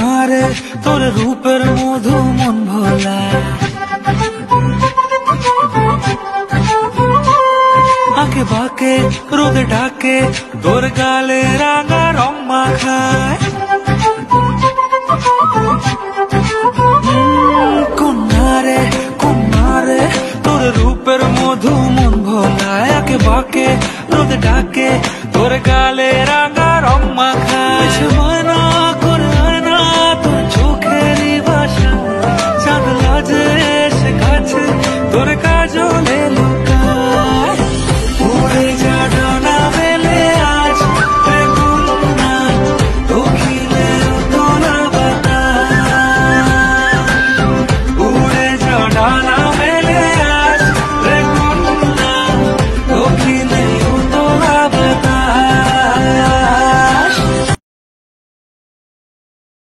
কন্যারে তোর রূপের মধু মন ভোলা, আঁকে বাঁকে রোদে ডাকে তোর গালে রাঙা রং মাখায়। কন্যারে কন্যারে তোর রূপের মধু মন ভোলায়, আঁকে বাঁকে রোদে ডাকে তোর গালে